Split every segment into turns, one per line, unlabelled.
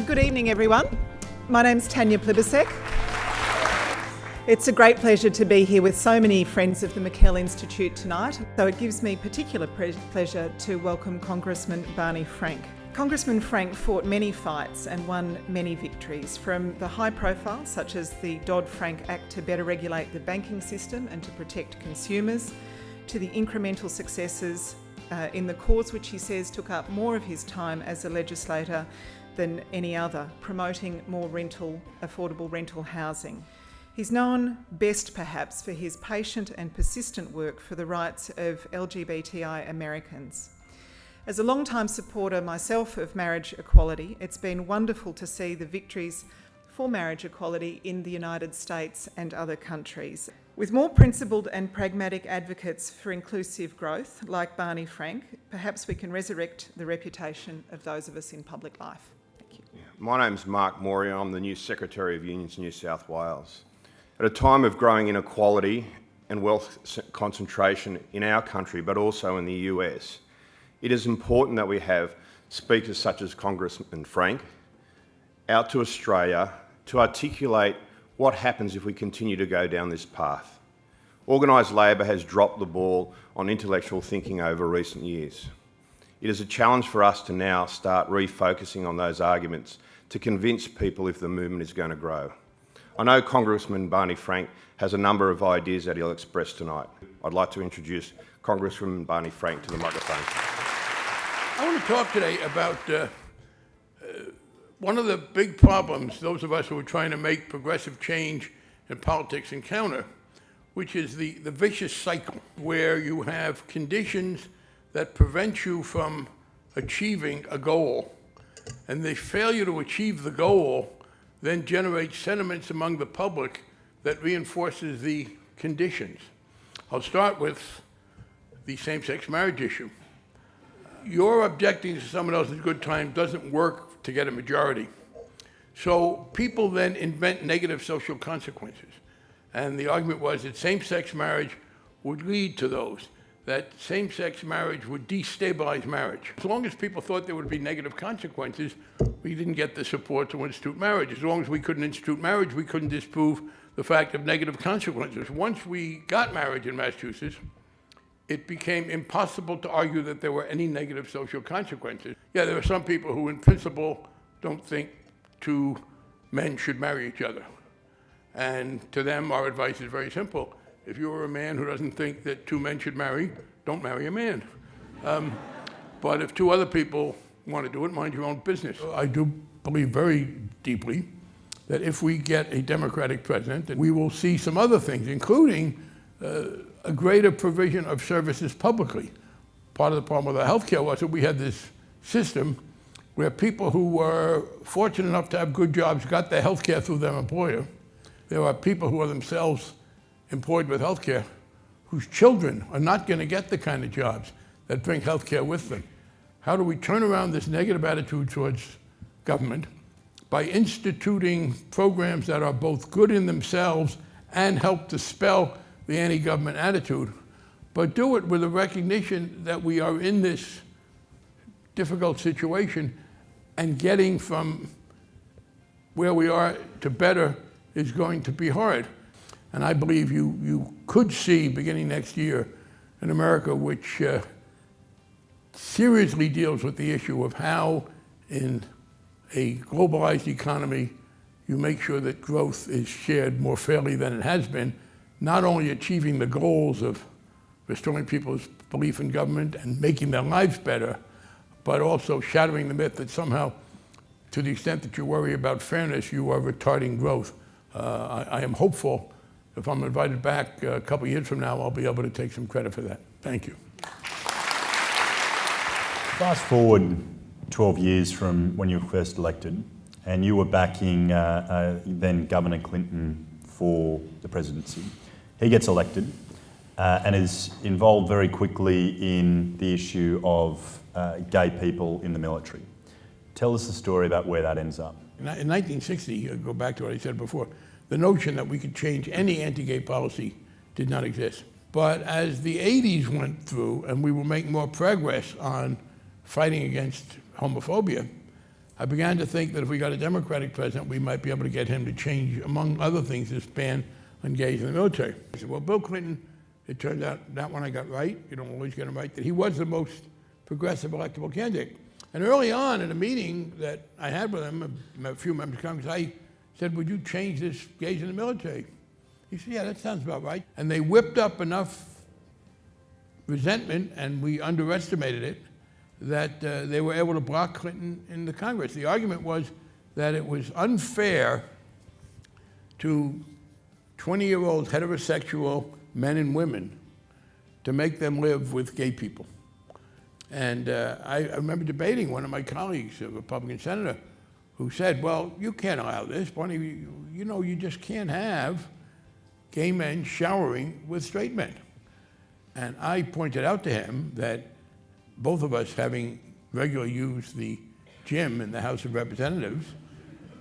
Good evening, everyone. My name's Tanya Plibisek. It's a great pleasure to be here with so many friends of the McKell Institute tonight. So it gives me particular pleasure to welcome Congressman Barney Frank. Congressman Frank fought many fights and won many victories, from the high profile, such as the Dodd-Frank Act to better regulate the banking system and to protect consumers, to the incremental successes in the cause which he says took up more of his time as a legislator than any other, promoting more affordable rental housing. He's known best perhaps for his patient and persistent work for the rights of LGBTI Americans. As a long-time supporter myself of marriage equality, it's been wonderful to see the victories for marriage equality in the United States and other countries. With more principled and pragmatic advocates for inclusive growth, like Barney Frank, perhaps we can resurrect the reputation of those of us in public life. Thank you.
My name's Mark Moria. I'm the new Secretary of Unions New South Wales. At a time of growing inequality and wealth concentration in our country, but also in the US, it is important that we have speakers such as Congressman Frank out to Australia to articulate what happens if we continue to go down this path. Organised Labor has dropped the ball on intellectual thinking over recent years. It is a challenge for us to now start refocusing on those arguments to convince people if the movement is going to grow. I know Congressman Barney Frank has a number of ideas that he'll express tonight. I'd like to introduce Congressman Barney Frank to the microphone.
I want to talk today about one of the big problems those of us who are trying to make progressive change in politics encounter, which is the vicious cycle where you have conditions that prevent you from achieving a goal, and the failure to achieve the goal then generates sentiments among the public that reinforces the conditions. I'll start with the same-sex marriage issue. Your objecting to someone else's good time doesn't work to get a majority. So people then invent negative social consequences. And the argument was that same-sex marriage would lead to those, that same-sex marriage would destabilize marriage. As long as people thought there would be negative consequences, we didn't get the support to institute marriage. As long as we couldn't institute marriage, we couldn't disprove the fact of negative consequences. Once we got marriage in Massachusetts, it became impossible to argue that there were any negative social consequences. Yeah, there are some people who in principle don't think two men should marry each other. And to them, our advice is very simple. If you're a man who doesn't think that two men should marry, don't marry a man. But if two other people want to do it, mind your own business. I do believe very deeply that if we get a Democratic president, that we will see some other things, including a greater provision of services publicly. Part of the problem with our healthcare was that we had this system where people who were fortunate enough to have good jobs got their healthcare through their employer. There are people who are themselves employed with healthcare whose children are not going to get the kind of jobs that bring healthcare with them. How do we turn around this negative attitude towards government by instituting programs that are both good in themselves and help dispel the anti-government attitude, but do it with a recognition that we are in this difficult situation, and getting from where we are to better is going to be hard. And I believe you could see, beginning next year, an America which seriously deals with the issue of how, in a globalized economy, you make sure that growth is shared more fairly than it has been, not only achieving the goals of restoring people's belief in government and making their lives better, but also shattering the myth that somehow, to the extent that you worry about fairness, you are retarding growth. I am hopeful. If I'm invited back a couple years from now, I'll be able to take some credit for that. Thank you.
Fast forward 12 years from when you were first elected, and you were backing then Governor Clinton for the presidency. He gets elected and is involved very quickly in the issue of gay people in the military. Tell us the story about where that ends up.
In 1960, go back to what I said before, the notion that we could change any anti-gay policy did not exist. But as the 80s went through and we were making more progress on fighting against homophobia, I began to think that if we got a Democratic president, we might be able to get him to change, among other things, this ban on gays in the military. I said, well, Bill Clinton, it turned out that one I got right. You don't always get him right, that he was the most progressive electable candidate. And early on in a meeting that I had with him, a few members of Congress, I said, would you change this gays in the military? He said, yeah, that sounds about right. And they whipped up enough resentment, and we underestimated it, that they were able to block Clinton in the Congress. The argument was that it was unfair to 20-year-old heterosexual men and women to make them live with gay people. And I remember debating one of my colleagues, a Republican senator, who said, well, you can't allow this, Barney, you know, you just can't have gay men showering with straight men. And I pointed out to him that both of us, having regularly used the gym in the House of Representatives,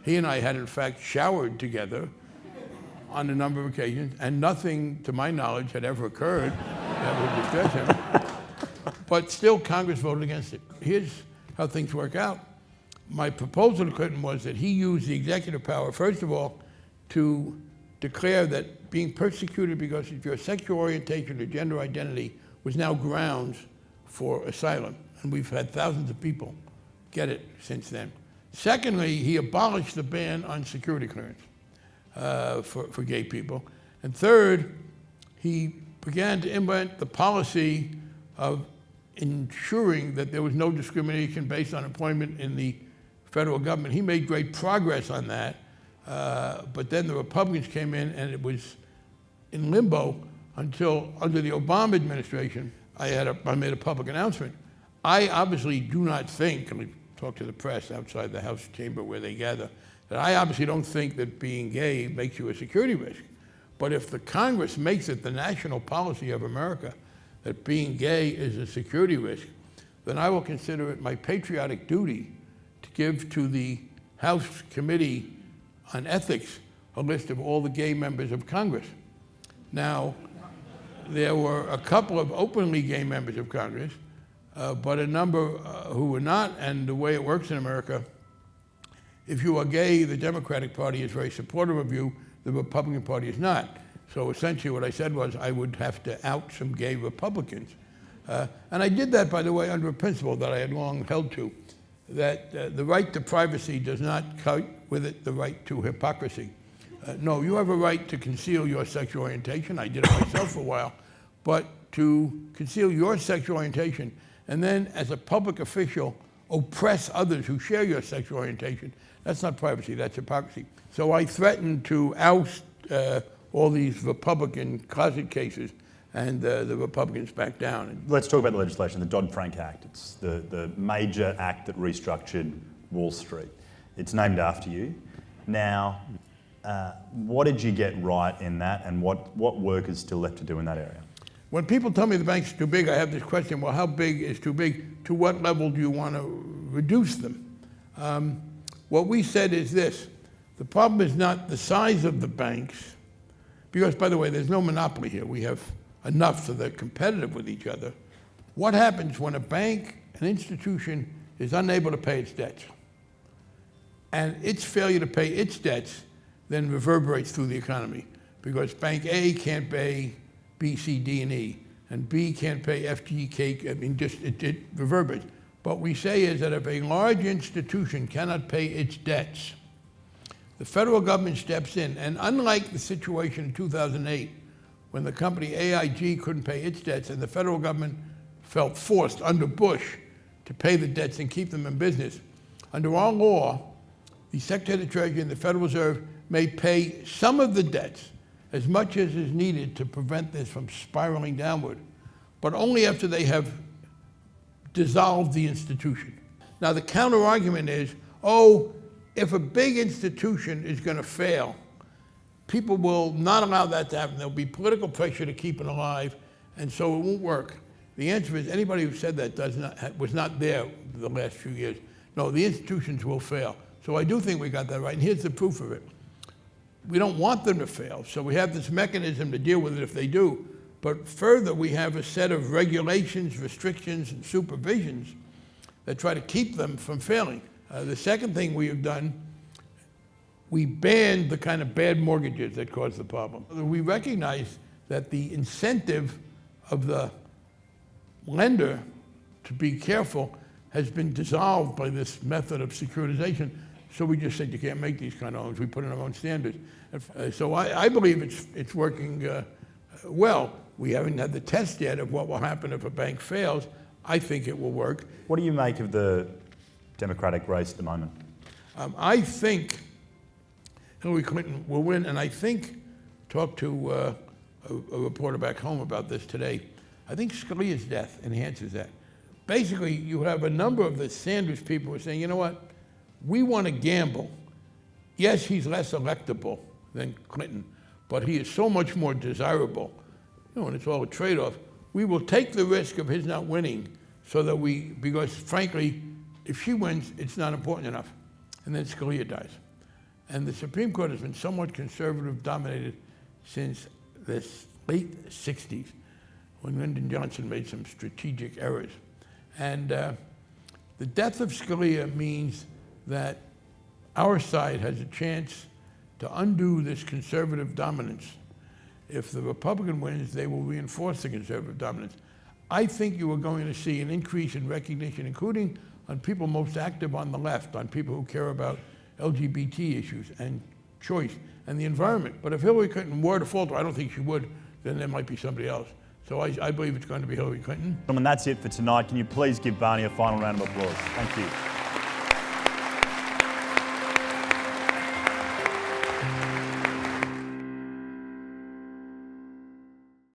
he and I had in fact showered together on a number of occasions, and nothing, to my knowledge, had ever occurred that would distress him. But still, Congress voted against it. Here's how things work out. My proposal to Clinton was that he use the executive power, first of all, to declare that being persecuted because of your sexual orientation or gender identity was now grounds for asylum. And we've had thousands of people get it since then. Secondly, he abolished the ban on security clearance for gay people. And third, he began to implement the policy of ensuring that there was no discrimination based on employment in the federal government. He made great progress on that, but then the Republicans came in and it was in limbo until under the Obama administration, I made a public announcement. I obviously do not think, and we talk to the press outside the House chamber where they gather, that I obviously don't think that being gay makes you a security risk. But if the Congress makes it the national policy of America that being gay is a security risk, then I will consider it my patriotic duty to give to the House Committee on Ethics a list of all the gay members of Congress. Now, there were a couple of openly gay members of Congress, but a number who were not, and the way it works in America, if you are gay, the Democratic Party is very supportive of you, the Republican Party is not. So essentially what I said was I would have to out some gay Republicans. And I did that, by the way, under a principle that I had long held to, that the right to privacy does not count with it the right to hypocrisy. No, you have a right to conceal your sexual orientation. I did it myself for a while. But to conceal your sexual orientation and then as a public official oppress others who share your sexual orientation, that's not privacy, that's hypocrisy. So I threatened to oust all these Republican closet cases, and the Republicans backed down.
Let's talk about the legislation, the Dodd-Frank Act. It's the major act that restructured Wall Street. It's named after you. Now, what did you get right in that, and what work is still left to do in that area?
When people tell me the bank's too big, I have this question, well, how big is too big? To what level do you want to reduce them? What we said is this: the problem is not the size of the banks, because, by the way, there's no monopoly here. We have enough so they're competitive with each other. What happens when a bank, an institution, is unable to pay its debts? And its failure to pay its debts then reverberates through the economy, because Bank A can't pay B, C, D, and E, and B can't pay F, G, K, I mean, just it reverberates. What we say is that if a large institution cannot pay its debts, the federal government steps in, and unlike the situation in 2008, when the company AIG couldn't pay its debts and the federal government felt forced under Bush to pay the debts and keep them in business, under our law, the Secretary of the Treasury and the Federal Reserve may pay some of the debts, as much as is needed to prevent this from spiraling downward, but only after they have dissolved the institution. Now, the counter argument is, oh, if a big institution is going to fail, people will not allow that to happen. There'll be political pressure to keep it alive, and so it won't work. The answer is anybody who said that was not there the last few years. No, the institutions will fail. So I do think we got that right, and here's the proof of it. We don't want them to fail, so we have this mechanism to deal with it if they do. But further, we have a set of regulations, restrictions, and supervisions that try to keep them from failing. The second thing we have done, we banned the kind of bad mortgages that caused the problem. We recognize that the incentive of the lender to be careful has been dissolved by this method of securitization. So we just said you can't make these kind of loans. We put in our own standards. So I believe it's working well. We haven't had the test yet of what will happen if a bank fails. I think it will work.
What do you make of the Democratic race at the moment?
I think Hillary Clinton will win, and I think, talked to a reporter back home about this today, I think Scalia's death enhances that. Basically, you have a number of the Sanders people who are saying, you know what, we want to gamble. Yes, he's less electable than Clinton, but he is so much more desirable. You know, and it's all a trade-off. We will take the risk of his not winning so that because frankly, if she wins, it's not important enough. And then Scalia dies. And the Supreme Court has been somewhat conservative dominated since the late 60s, when Lyndon Johnson made some strategic errors. And the death of Scalia means that our side has a chance to undo this conservative dominance. If the Republican wins, they will reinforce the conservative dominance. I think you are going to see an increase in recognition, including on people most active on the left, on people who care about LGBT issues and choice and the environment. But if Hillary Clinton were to falter, I don't think she would, then there might be somebody else. So I believe it's going to be Hillary Clinton.
Gentlemen, that's it for tonight. Can you please give Barney a final round of applause? Thank you.